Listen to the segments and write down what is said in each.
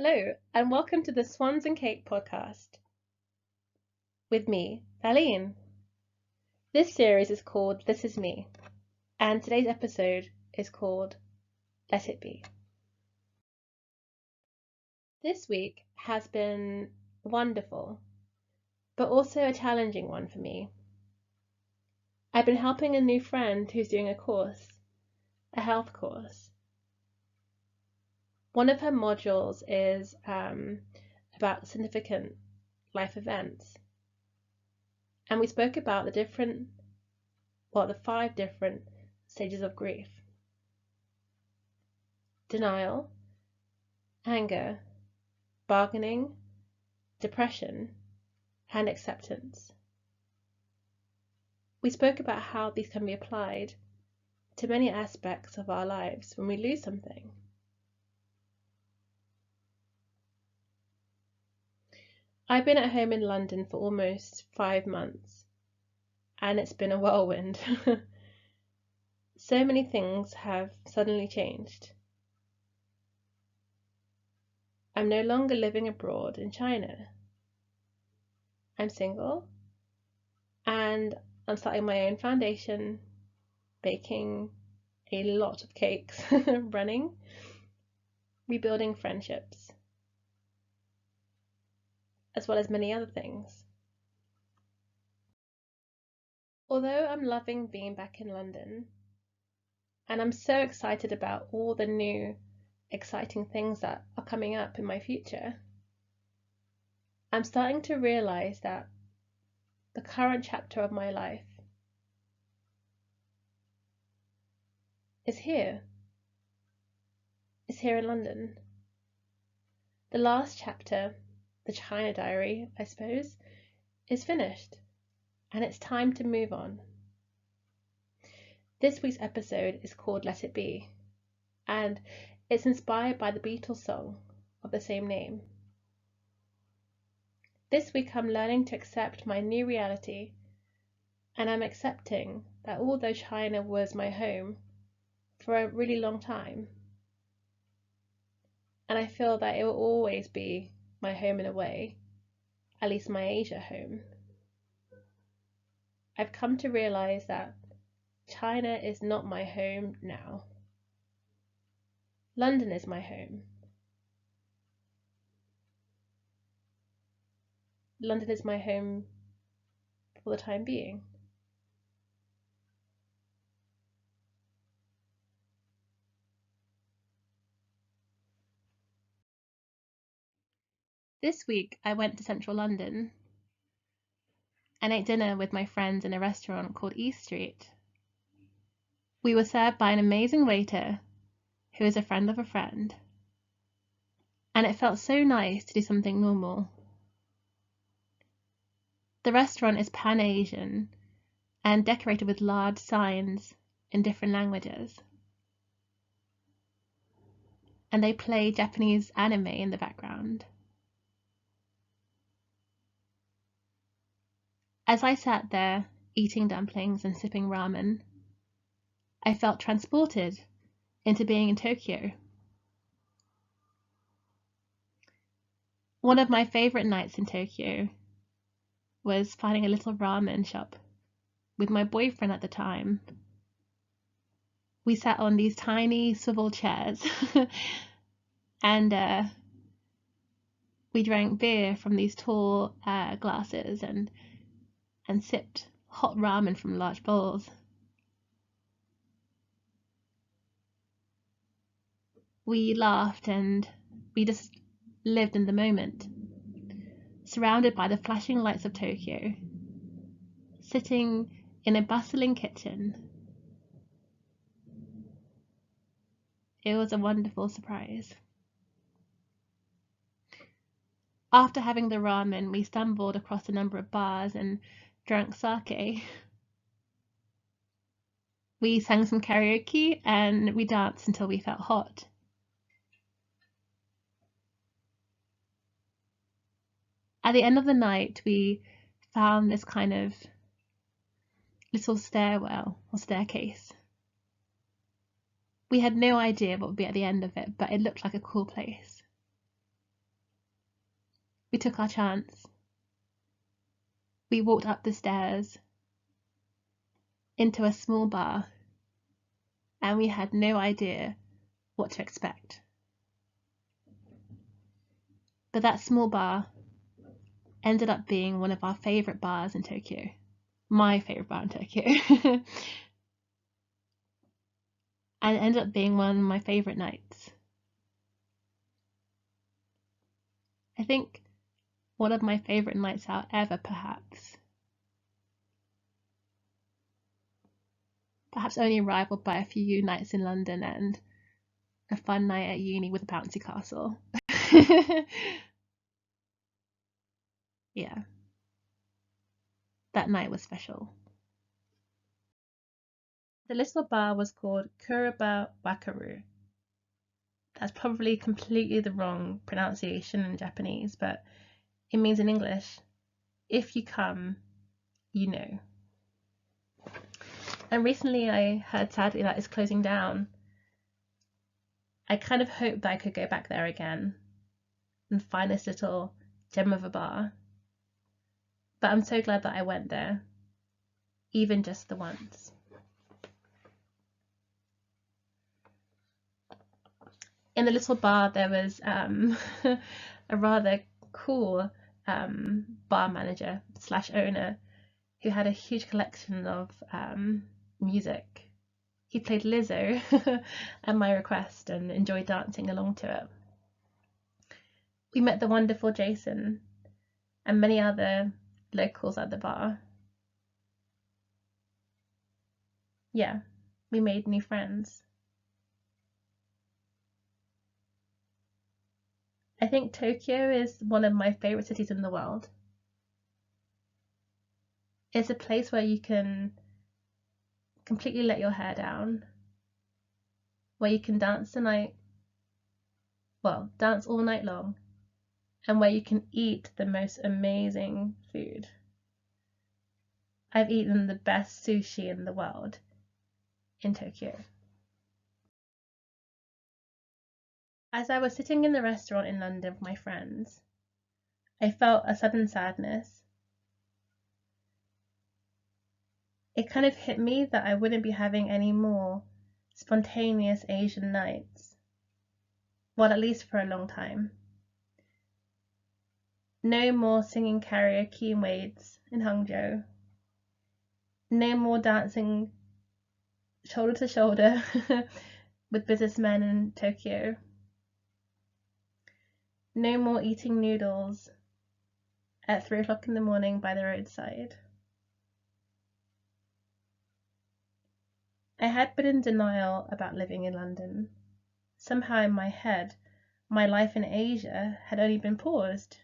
Hello, and welcome to the Swans and Cake podcast with me, Valine. This series is called This Is Me, and today's episode is called Let It Be. This week has been wonderful, but also a challenging one for me. I've been helping a new friend who's doing a health course. One of her modules is about significant life events. And we spoke about the 5 different stages of grief: denial, anger, bargaining, depression, and acceptance. We spoke about how these can be applied to many aspects of our lives when we lose something. I've been at home in London for almost 5 months, and it's been a whirlwind. So many things have suddenly changed. I'm no longer living abroad in China. I'm single, and I'm starting my own foundation, baking a lot of cakes, running, rebuilding friendships, as well as many other things. Although I'm loving being back in London, and I'm so excited about all the new, exciting things that are coming up in my future, I'm starting to realize that the current chapter of my life is here. It's here in London. The last chapter, the China diary, I suppose, is finished, and it's time to move on. This week's episode is called Let It Be, and it's inspired by the Beatles song of the same name. This week I'm learning to accept my new reality, and I'm accepting that although China was my home for a really long time, and I feel that it will always be my home in a way, at least my Asia home, I've come to realize that China is not my home now. London is my home. London is my home for the time being. This week I went to central London and ate dinner with my friends in a restaurant called East Street. We were served by an amazing waiter who is a friend of a friend, and it felt so nice to do something normal. The restaurant is Pan-Asian and decorated with large signs in different languages, and they play Japanese anime in the background. As I sat there eating dumplings and sipping ramen, I felt transported into being in Tokyo. One of my favorite nights in Tokyo was finding a little ramen shop with my boyfriend at the time. We sat on these tiny swivel chairs and we drank beer from these tall glasses and sipped hot ramen from large bowls. We laughed and we just lived in the moment, surrounded by the flashing lights of Tokyo, sitting in a bustling kitchen. It was a wonderful surprise. After having the ramen, we stumbled across a number of bars and drank sake. We sang some karaoke and we danced until we felt hot. At the end of the night, we found this kind of little stairwell or staircase. We had no idea what would be at the end of it, but it looked like a cool place. We took our chance. We walked up the stairs into a small bar, and we had no idea what to expect. But that small bar ended up being one of our favourite bars in Tokyo. My favourite bar in Tokyo. And it ended up being one of my favourite nights. I think one of my favourite nights out ever, perhaps. Perhaps only rivaled by a few nights in London and a fun night at uni with a bouncy castle. Yeah. That night was special. The little bar was called Kureba Wakaru. That's probably completely the wrong pronunciation in Japanese, but it means in English, if you come, you know. And recently I heard sadly that it's closing down. I kind of hoped that I could go back there again and find this little gem of a bar. But I'm so glad that I went there, even just the once. In the little bar there was a rather cool bar manager / owner who had a huge collection of music. He played Lizzo at my request and enjoyed dancing along to it. We met the wonderful Jason and many other locals at the bar. Yeah, we made new friends. I think Tokyo is one of my favorite cities in the world. It's a place where you can completely let your hair down, where you can dance dance all night long, and where you can eat the most amazing food. I've eaten the best sushi in the world in Tokyo. As I was sitting in the restaurant in London with my friends, I felt a sudden sadness. It kind of hit me that I wouldn't be having any more spontaneous Asian nights. Well, at least for a long time. No more singing karaoke in Wade's in Hangzhou. No more dancing shoulder to shoulder with businessmen in Tokyo. No more eating noodles at 3 o'clock in the morning by the roadside. I had been in denial about living in London. Somehow in my head, my life in Asia had only been paused.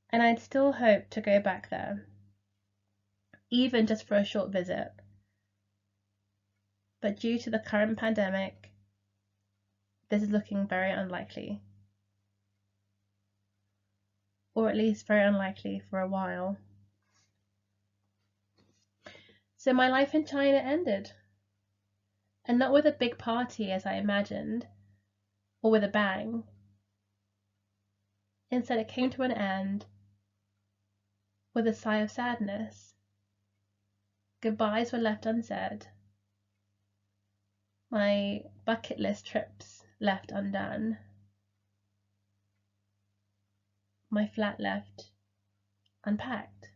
And I'd still hoped to go back there, even just for a short visit. But due to the current pandemic, this is looking very unlikely. Or at least very unlikely for a while. So my life in China ended. And not with a big party as I imagined, or with a bang. Instead, it came to an end with a sigh of sadness. Goodbyes were left unsaid. My bucket list trips left undone. My flat left unpacked.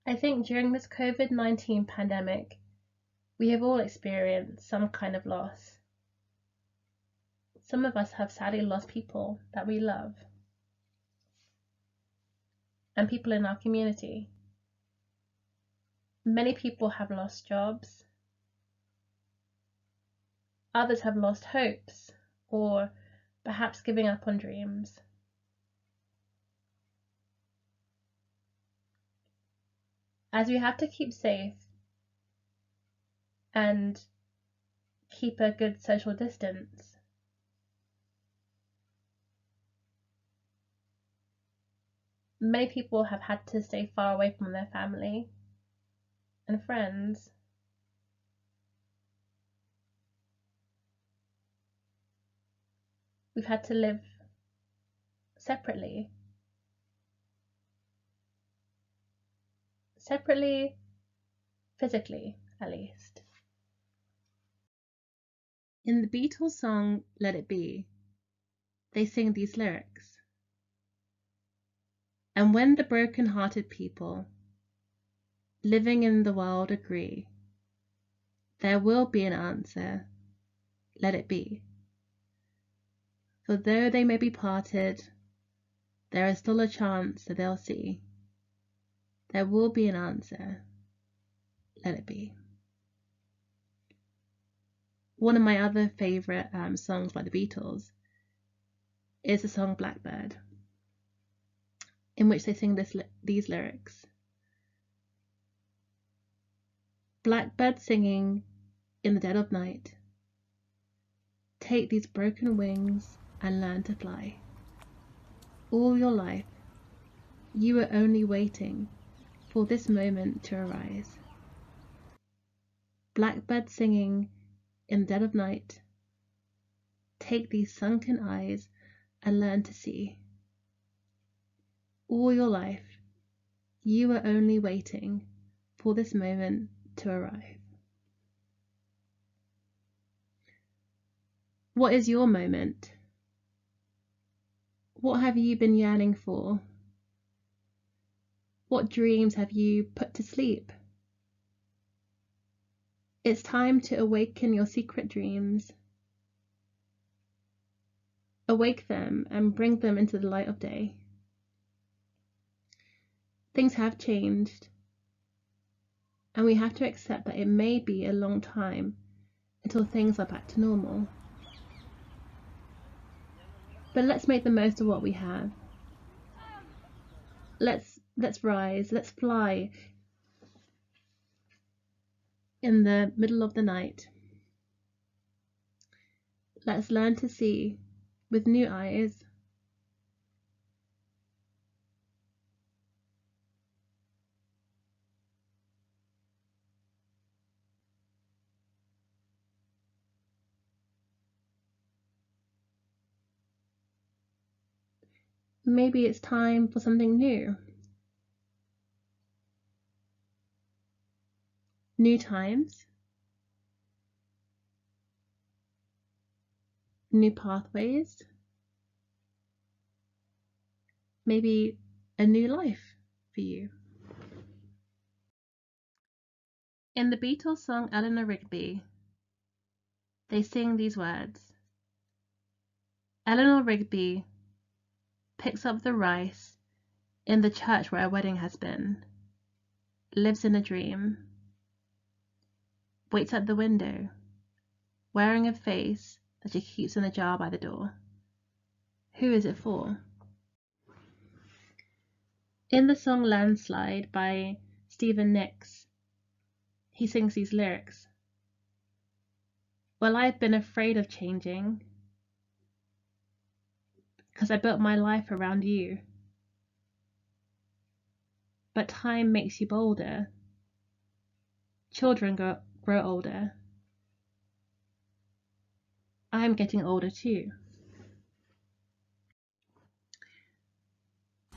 I think during this COVID-19 pandemic, we have all experienced some kind of loss. Some of us have sadly lost people that we love, and people in our community. Many people have lost jobs. Others have lost hopes, or perhaps giving up on dreams. As we have to keep safe and keep a good social distance, many people have had to stay far away from their family and friends. we've had to live separately. Separately, physically, at least. In the Beatles song Let It Be, they sing these lyrics. And when the broken-hearted people living in the world agree, there will be an answer, let it be. For though they may be parted, there is still a chance that they'll see. There will be an answer, let it be. One of my other favourite songs by the Beatles is the song Blackbird, in which they sing these lyrics. Blackbird singing in the dead of night, take these broken wings and learn to fly. All your life, you were only waiting for this moment to arise. Blackbird singing in the dead of night, take these sunken eyes and learn to see. All your life, you were only waiting for this moment to arrive. What is your moment? What have you been yearning for? What dreams have you put to sleep? It's time to awaken your secret dreams. Awake them and bring them into the light of day. Things have changed, and we have to accept that it may be a long time until things are back to normal. But let's make the most of what we have. Let's rise, let's fly in the middle of the night. Let's learn to see with new eyes. Maybe it's time for something new. New times, new pathways, maybe a new life for you. In the Beatles song Eleanor Rigby, they sing these words. Eleanor Rigby picks up the rice in the church where a wedding has been, lives in a dream, waits at the window, wearing a face that she keeps in a jar by the door. Who is it for? In the song Landslide by Stephen Nicks, he sings these lyrics. Well, I've been afraid of changing, because I built my life around you. But time makes you bolder. Children grow older. I'm getting older too.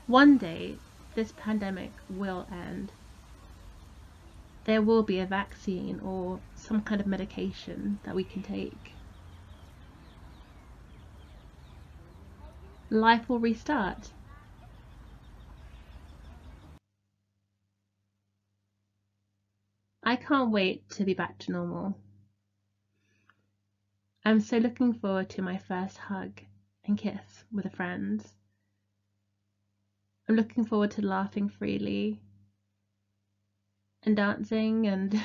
One day, this pandemic will end. There will be a vaccine or some kind of medication that we can take. Life will restart. I can't wait to be back to normal. I'm so looking forward to my first hug and kiss with a friend. I'm looking forward to laughing freely and dancing and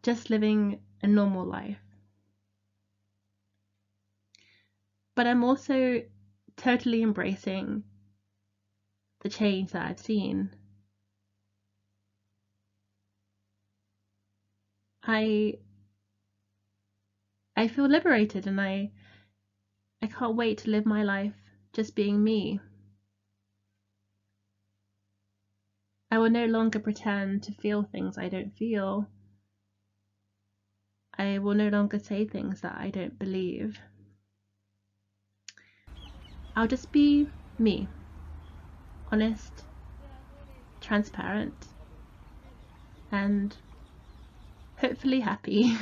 just living a normal life. But I'm also totally embracing the change that I've seen. I feel liberated, and I can't wait to live my life just being me. I will no longer pretend to feel things I don't feel. I will no longer say things that I don't believe. I'll just be me, honest, transparent, and hopefully happy.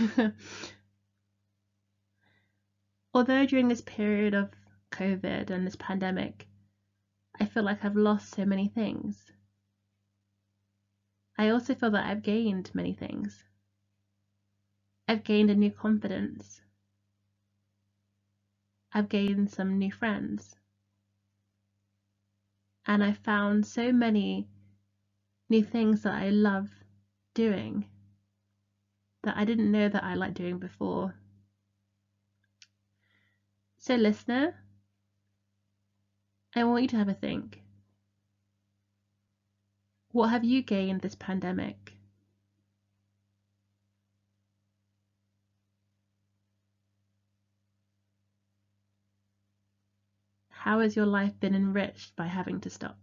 Although during this period of COVID and this pandemic, I feel like I've lost so many things, I also feel that I've gained many things. I've gained a new confidence. I've gained some new friends. And I found so many new things that I love doing that I didn't know that I liked doing before. So, listener, I want you to have a think. What have you gained this pandemic? How has your life been enriched by having to stop?